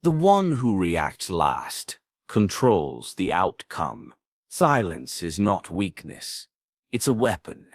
The one who reacts last controls the outcome. Silence is not weakness. It's a weapon.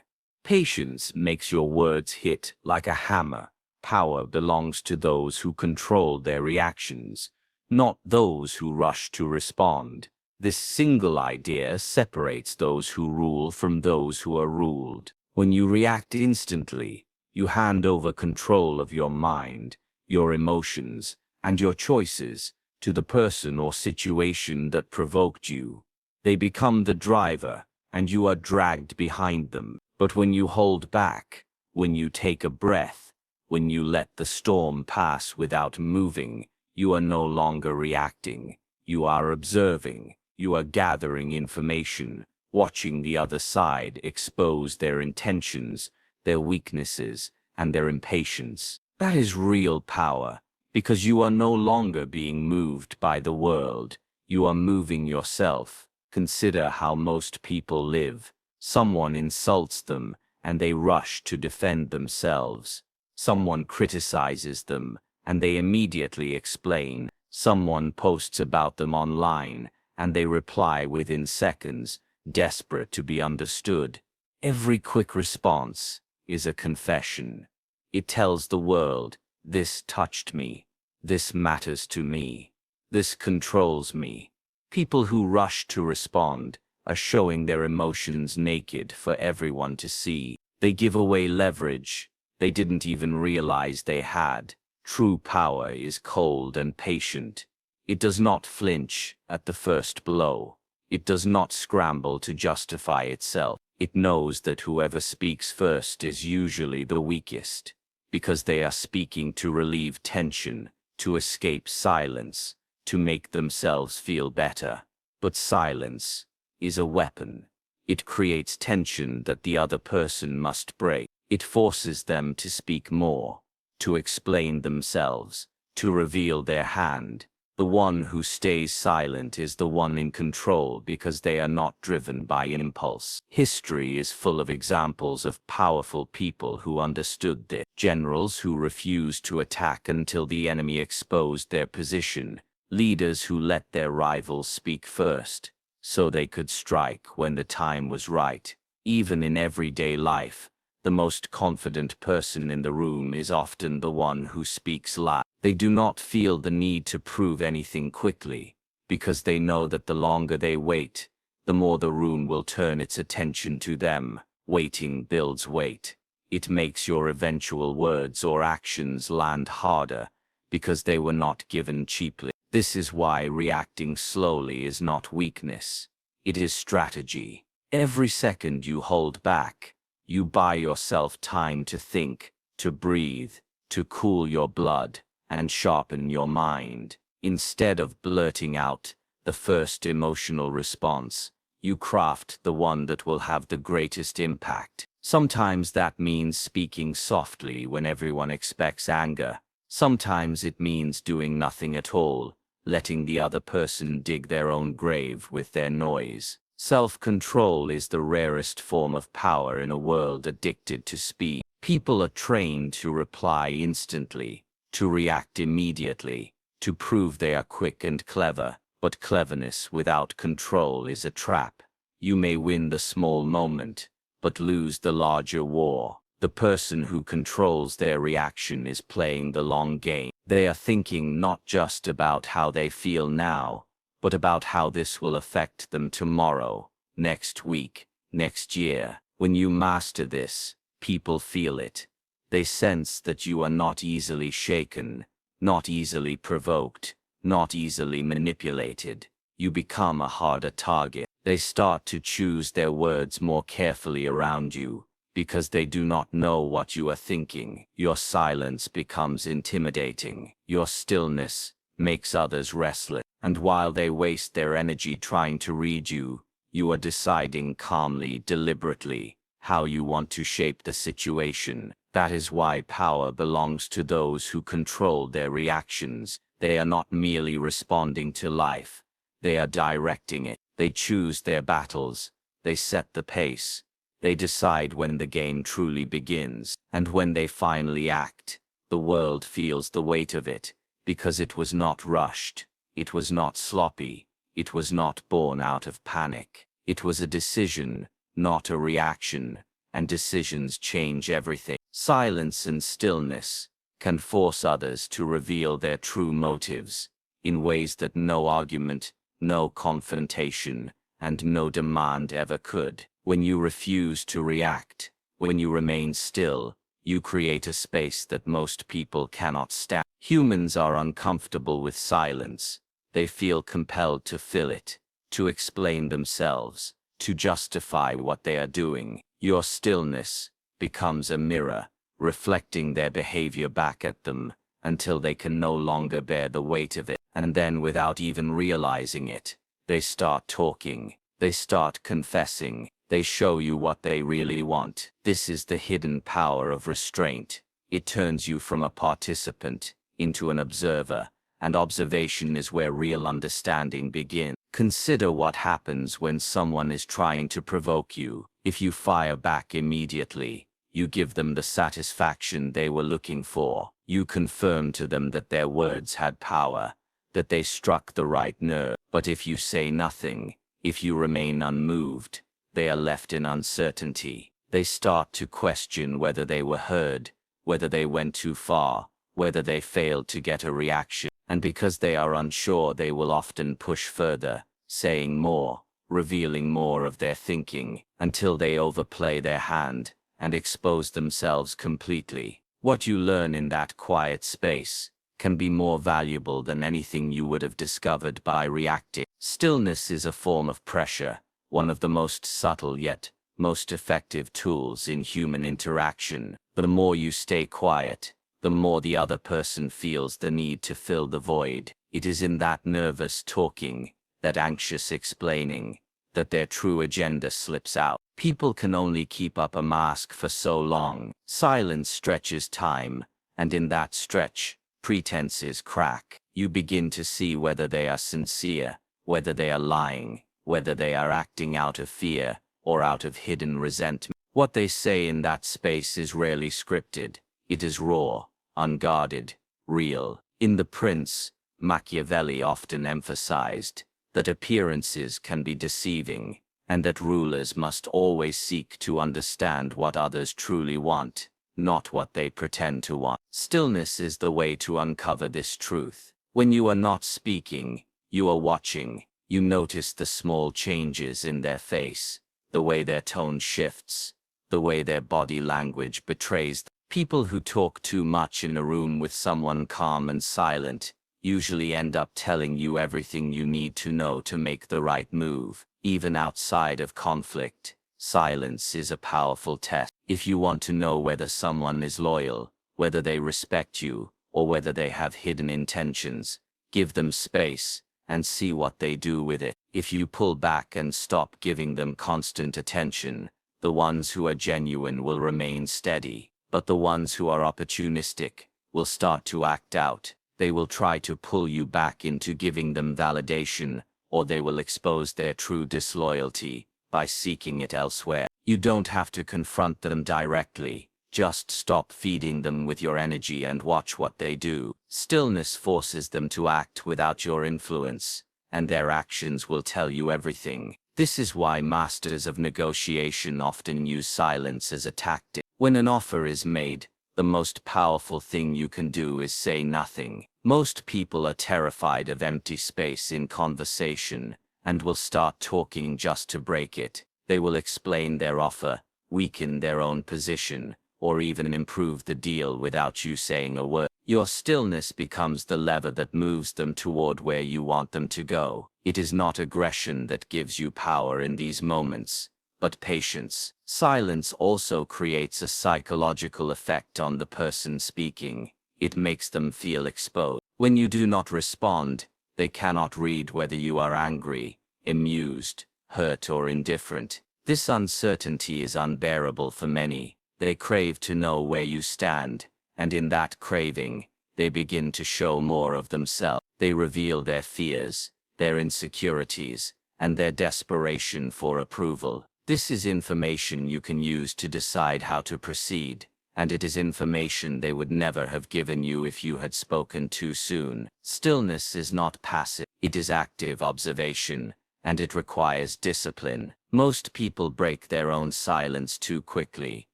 Patience makes your words hit like a hammer. Power belongs to those who control their reactions, not those who rush to respond. This single idea separates those who rule from those who are ruled. When you react instantly, you hand over control of your mind, your emotions, and your choices to the person or situation that provoked you. They become the driver, and you are dragged behind them. But when you hold back, when you take a breath, when you let the storm pass without moving, you are no longer reacting. You are observing. You are gathering information, watching the other side expose their intentions, their weaknesses, and their impatience. That is real power, because you are no longer being moved by the world. You are moving yourself. Consider how most people live. Someone insults them, and they rush to defend themselves. Someone criticizes them, and they immediately explain. Someone posts about them online, and they reply within seconds, desperate to be understood. Every quick response is a confession. It tells the world, this touched me, this matters to me, this controls me. People who rush to respond are showing their emotions naked for everyone to see. They give away leverage they didn't even realize they had. True power is cold and patient. It does not flinch at the first blow. It does not scramble to justify itself. It knows that whoever speaks first is usually the weakest, because they are speaking to relieve tension, to escape silence, to make themselves feel better. But silence is a weapon. It creates tension that the other person must break. It forces them to speak more, to explain themselves, to reveal their hand. The one who stays silent is the one in control because they are not driven by impulse. History is full of examples of powerful people who understood this. Generals who refused to attack until the enemy exposed their position. Leaders who let their rivals speak first, so they could strike when the time was right. Even in everyday life, the most confident person in the room is often the one who speaks last. They do not feel the need to prove anything quickly, because they know that the longer they wait, the more the room will turn its attention to them. Waiting builds weight. It makes your eventual words or actions land harder, because they were not given cheaply. This is why reacting slowly is not weakness. It is strategy. Every second you hold back, you buy yourself time to think, to breathe, to cool your blood, and sharpen your mind. Instead of blurting out the first emotional response, you craft the one that will have the greatest impact. Sometimes that means speaking softly when everyone expects anger. Sometimes it means doing nothing at all, letting the other person dig their own grave with their noise. Self-control is the rarest form of power in a world addicted to speed. People are trained to reply instantly, to react immediately, to prove they are quick and clever. But cleverness without control is a trap. You may win the small moment, but lose the larger war. The person who controls their reaction is playing the long game. They are thinking not just about how they feel now, but about how this will affect them tomorrow, next week, next year. When you master this, people feel it. They sense that you are not easily shaken, not easily provoked, not easily manipulated. You become a harder target. They start to choose their words more carefully around you, because they do not know what you are thinking. Your silence becomes intimidating. Your stillness makes others restless. And while they waste their energy trying to read you, you are deciding calmly, deliberately, how you want to shape the situation. That is why power belongs to those who control their reactions. They are not merely responding to life. They are directing it. They choose their battles. They set the pace. They decide when the game truly begins. And when they finally act, the world feels the weight of it, because it was not rushed, it was not sloppy, it was not born out of panic. It was a decision, not a reaction, and decisions change everything. Silence and stillness can force others to reveal their true motives in ways that no argument, no confrontation, and no demand ever could. When you refuse to react, when you remain still, you create a space that most people cannot stand. Humans are uncomfortable with silence. They feel compelled to fill it, to explain themselves, to justify what they are doing. Your stillness becomes a mirror, reflecting their behavior back at them until they can no longer bear the weight of it. And then, without even realizing it, they start talking, they start confessing, they show you what they really want. This is the hidden power of restraint. It turns you from a participant into an observer, and observation is where real understanding begins. Consider what happens when someone is trying to provoke you. If you fire back immediately, you give them the satisfaction they were looking for. You confirm to them that their words had power, that they struck the right nerve. But if you say nothing, if you remain unmoved, they are left in uncertainty. They start to question whether they were heard, whether they went too far, whether they failed to get a reaction. And because they are unsure, they will often push further, saying more, revealing more of their thinking, until they overplay their hand and expose themselves completely. What you learn in that quiet space can be more valuable than anything you would have discovered by reacting. Stillness is a form of pressure, one of the most subtle yet most effective tools in human interaction. The more you stay quiet, the more the other person feels the need to fill the void. It is in that nervous talking, that anxious explaining, that their true agenda slips out. People can only keep up a mask for so long. Silence stretches time, and in that stretch, pretenses crack. You begin to see whether they are sincere, whether they are lying, whether they are acting out of fear or out of hidden resentment. What they say in that space is rarely scripted. It is raw, unguarded, real. In The Prince, Machiavelli often emphasized that appearances can be deceiving, and that rulers must always seek to understand what others truly want, not what they pretend to want. Stillness is the way to uncover this truth. When you are not speaking, you are watching. You notice the small changes in their face, the way their tone shifts, the way their body language betrays. People who talk too much in a room with someone calm and silent usually end up telling you everything you need to know to make the right move. Even outside of conflict, silence is a powerful test. If you want to know whether someone is loyal, whether they respect you, or whether they have hidden intentions, give them space and see what they do with it. If you pull back and stop giving them constant attention, the ones who are genuine will remain steady, but the ones who are opportunistic will start to act out. They will try to pull you back into giving them validation, or they will expose their true disloyalty by seeking it elsewhere. You don't have to confront them directly. Just stop feeding them with your energy and watch what they do. Stillness forces them to act without your influence, and their actions will tell you everything. This is why masters of negotiation often use silence as a tactic. When an offer is made, the most powerful thing you can do is say nothing. Most people are terrified of empty space in conversation, and will start talking just to break it. They will explain their offer, weaken their own position, or even improve the deal without you saying a word. Your stillness becomes the lever that moves them toward where you want them to go. It is not aggression that gives you power in these moments, but patience. Silence also creates a psychological effect on the person speaking. It makes them feel exposed. When you do not respond, they cannot read whether you are angry, amused, hurt, or indifferent. This uncertainty is unbearable for many. They crave to know where you stand, and in that craving, they begin to show more of themselves. They reveal their fears, their insecurities, and their desperation for approval. This is information you can use to decide how to proceed, and it is information they would never have given you if you had spoken too soon. Stillness is not passive, it is active observation, and it requires discipline. Most people break their own silence too quickly,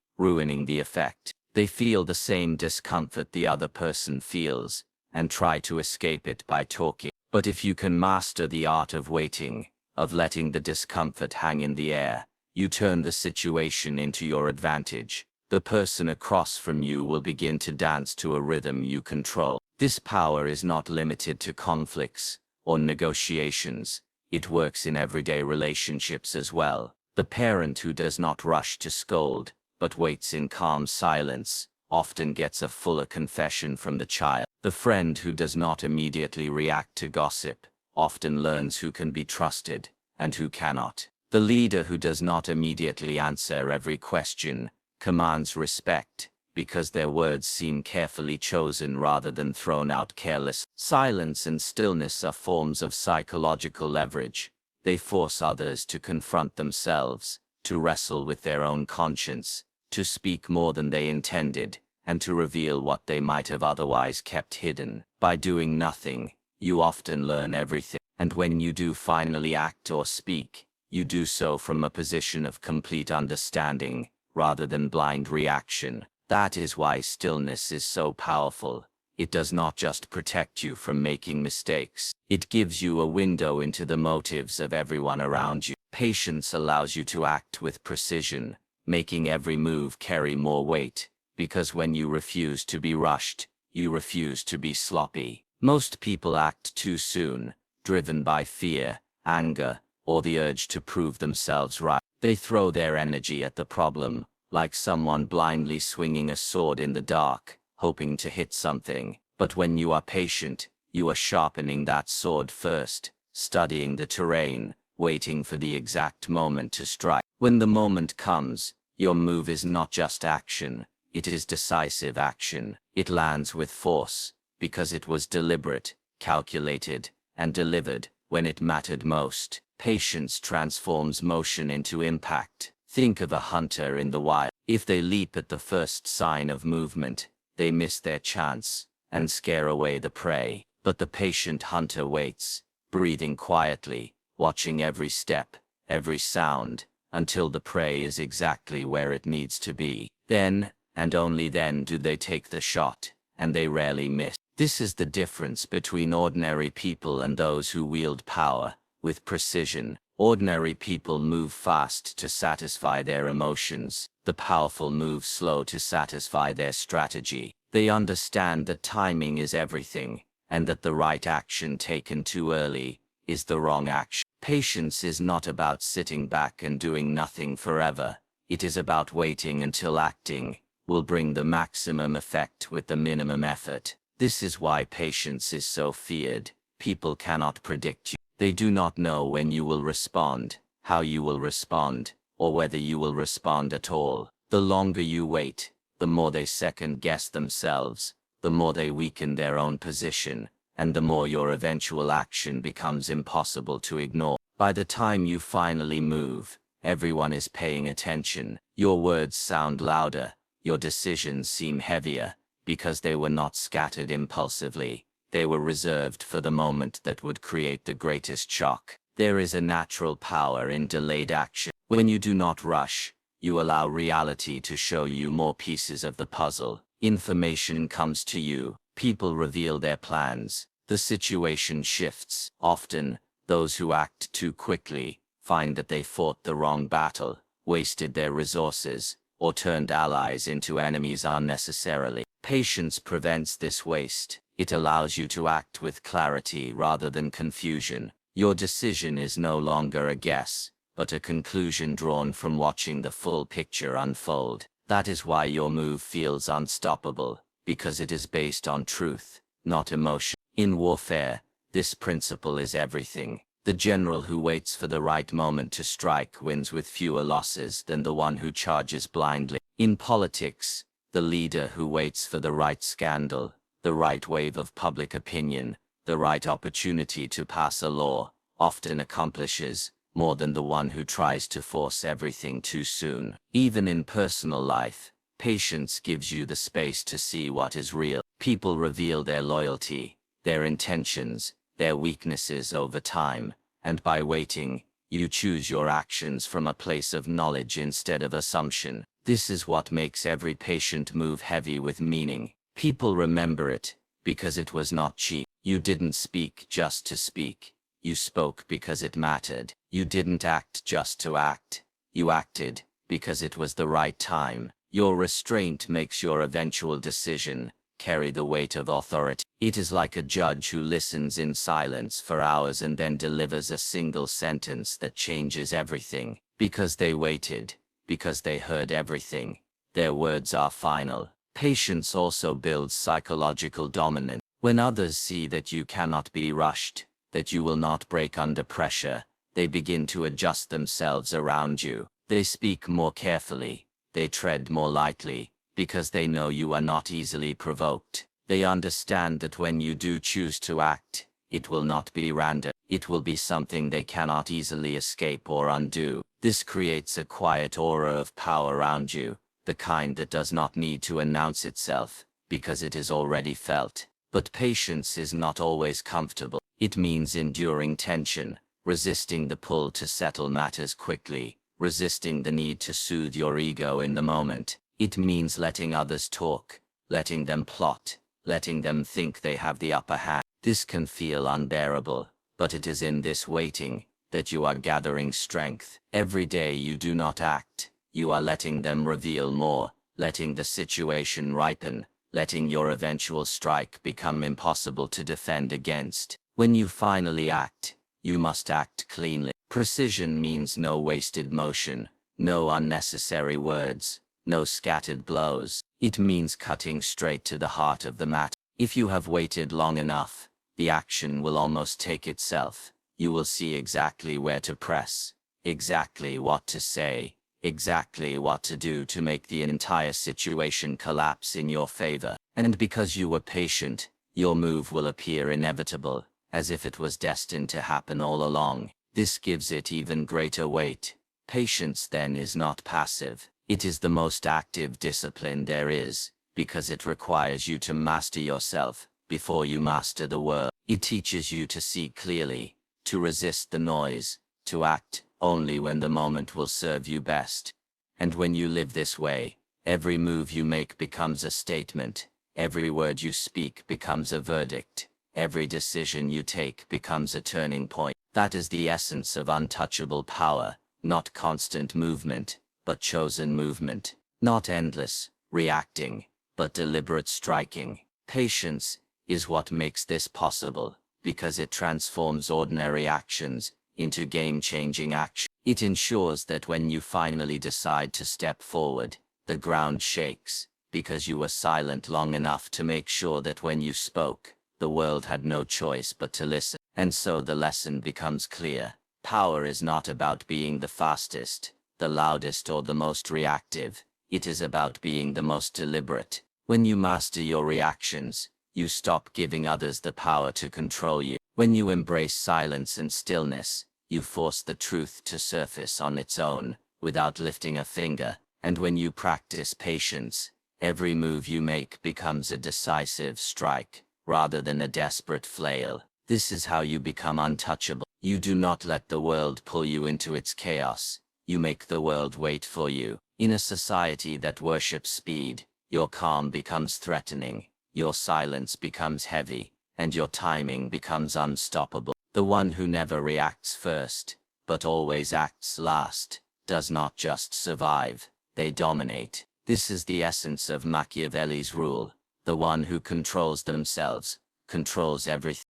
ruining the effect. They feel the same discomfort the other person feels, and try to escape it by talking. But if you can master the art of waiting, of letting the discomfort hang in the air, you turn the situation into your advantage. The person across from you will begin to dance to a rhythm you control. This power is not limited to conflicts or negotiations. It works in everyday relationships as well. The parent who does not rush to scold, but waits in calm silence, often gets a fuller confession from the child. The friend who does not immediately react to gossip, often learns who can be trusted and who cannot. The leader who does not immediately answer every question commands respect, because their words seem carefully chosen rather than thrown out careless. Silence and stillness are forms of psychological leverage. They force others to confront themselves, to wrestle with their own conscience, to speak more than they intended, and to reveal what they might have otherwise kept hidden. By doing nothing, you often learn everything, and when you do finally act or speak, you do so from a position of complete understanding, rather than blind reaction. That is why stillness is so powerful. It does not just protect you from making mistakes. It gives you a window into the motives of everyone around you. Patience allows you to act with precision, making every move carry more weight, because when you refuse to be rushed, you refuse to be sloppy. Most people act too soon, driven by fear, anger, or the urge to prove themselves right. They throw their energy at the problem, like someone blindly swinging a sword in the dark, hoping to hit something. But when you are patient, you are sharpening that sword first, studying the terrain, waiting for the exact moment to strike. When the moment comes, your move is not just action, it is decisive action. It lands with force, because it was deliberate, calculated, and delivered when it mattered most. Patience transforms motion into impact. Think of a hunter in the wild. If they leap at the first sign of movement, they miss their chance and scare away the prey. But the patient hunter waits, breathing quietly, watching every step, every sound, until the prey is exactly where it needs to be. Then, and only then, do they take the shot, and they rarely miss. This is the difference between ordinary people and those who wield power with precision. Ordinary people move fast to satisfy their emotions. The powerful move slow to satisfy their strategy. They understand that timing is everything, and that the right action taken too early is the wrong action. Patience is not about sitting back and doing nothing forever. It is about waiting until acting will bring the maximum effect with the minimum effort. This is why patience is so feared. People cannot predict you. They do not know when you will respond, how you will respond, or whether you will respond at all. The longer you wait, the more they second-guess themselves, the more they weaken their own position, and the more your eventual action becomes impossible to ignore. By the time you finally move, everyone is paying attention. Your words sound louder, your decisions seem heavier, because they were not scattered impulsively. They were reserved for the moment that would create the greatest shock. There is a natural power in delayed action. When you do not rush, you allow reality to show you more pieces of the puzzle. Information comes to you, people reveal their plans, the situation shifts. Often, those who act too quickly find that they fought the wrong battle, wasted their resources, or turned allies into enemies unnecessarily. Patience prevents this waste. It allows you to act with clarity rather than confusion. Your decision is no longer a guess, but a conclusion drawn from watching the full picture unfold. That is why your move feels unstoppable, because it is based on truth, not emotion. In warfare, this principle is everything. The general who waits for the right moment to strike wins with fewer losses than the one who charges blindly. In politics, the leader who waits for the right scandal, the right wave of public opinion, the right opportunity to pass a law, often accomplishes more than the one who tries to force everything too soon. Even in personal life, Patience gives you the space to see what is real. People reveal their loyalty, their intentions, their weaknesses over time, and by waiting, you choose your actions from a place of knowledge instead of assumption. This is what makes every patient move heavy with meaning. People remember it because it was not cheap. You didn't speak just to speak. You spoke because it mattered. You didn't act just to act. You acted because it was the right time. Your restraint makes your eventual decision carry the weight of authority. It is like a judge who listens in silence for hours and then delivers a single sentence that changes everything. Because they waited, because they heard everything, their words are final. Patience also builds psychological dominance. When others see that you cannot be rushed, that you will not break under pressure, they begin to adjust themselves around you. They speak more carefully, they tread more lightly, because they know you are not easily provoked. They understand that when you do choose to act, it will not be random. It will be something they cannot easily escape or undo. This creates a quiet aura of power around you, the kind that does not need to announce itself, because it is already felt. But patience is not always comfortable. It means enduring tension, resisting the pull to settle matters quickly, resisting the need to soothe your ego in the moment. It means letting others talk, letting them plot, letting them think they have the upper hand. This can feel unbearable, but it is in this waiting that you are gathering strength. Every day you do not act, you are letting them reveal more, letting the situation ripen, letting your eventual strike become impossible to defend against. When you finally act, you must act cleanly. Precision means no wasted motion, no unnecessary words, no scattered blows. It means cutting straight to the heart of the matter. If you have waited long enough, the action will almost take itself. You will see exactly where to press, exactly what to say, exactly what to do to make the entire situation collapse in your favor. And because you were patient, your move will appear inevitable, as if it was destined to happen all along. This gives it even greater weight. Patience then is not passive. It is the most active discipline there is, because it requires you to master yourself before you master the world. It teaches you to see clearly, to resist the noise, to act only when the moment will serve you best. And when you live this way, every move you make becomes a statement, every word you speak becomes a verdict, every decision you take becomes a turning point. That is the essence of untouchable power, not constant movement, but chosen movement, not endless reacting, but deliberate striking. Patience is what makes this possible, because it transforms ordinary actions into game-changing action. It ensures that when you finally decide to step forward, the ground shakes, because you were silent long enough to make sure that when you spoke, the world had no choice but to listen. And so the lesson becomes clear. Power is not about being the fastest, the loudest, or the most reactive. It is about being the most deliberate. When you master your reactions, you stop giving others the power to control you. When you embrace silence and stillness, you force the truth to surface on its own, without lifting a finger. And when you practice patience, every move you make becomes a decisive strike, rather than a desperate flail. This is how you become untouchable. You do not let the world pull you into its chaos. You make the world wait for you. In a society that worships speed, your calm becomes threatening, your silence becomes heavy, and your timing becomes unstoppable. The one who never reacts first, but always acts last, does not just survive, they dominate. This is the essence of Machiavelli's rule. The one who controls themselves, controls everything.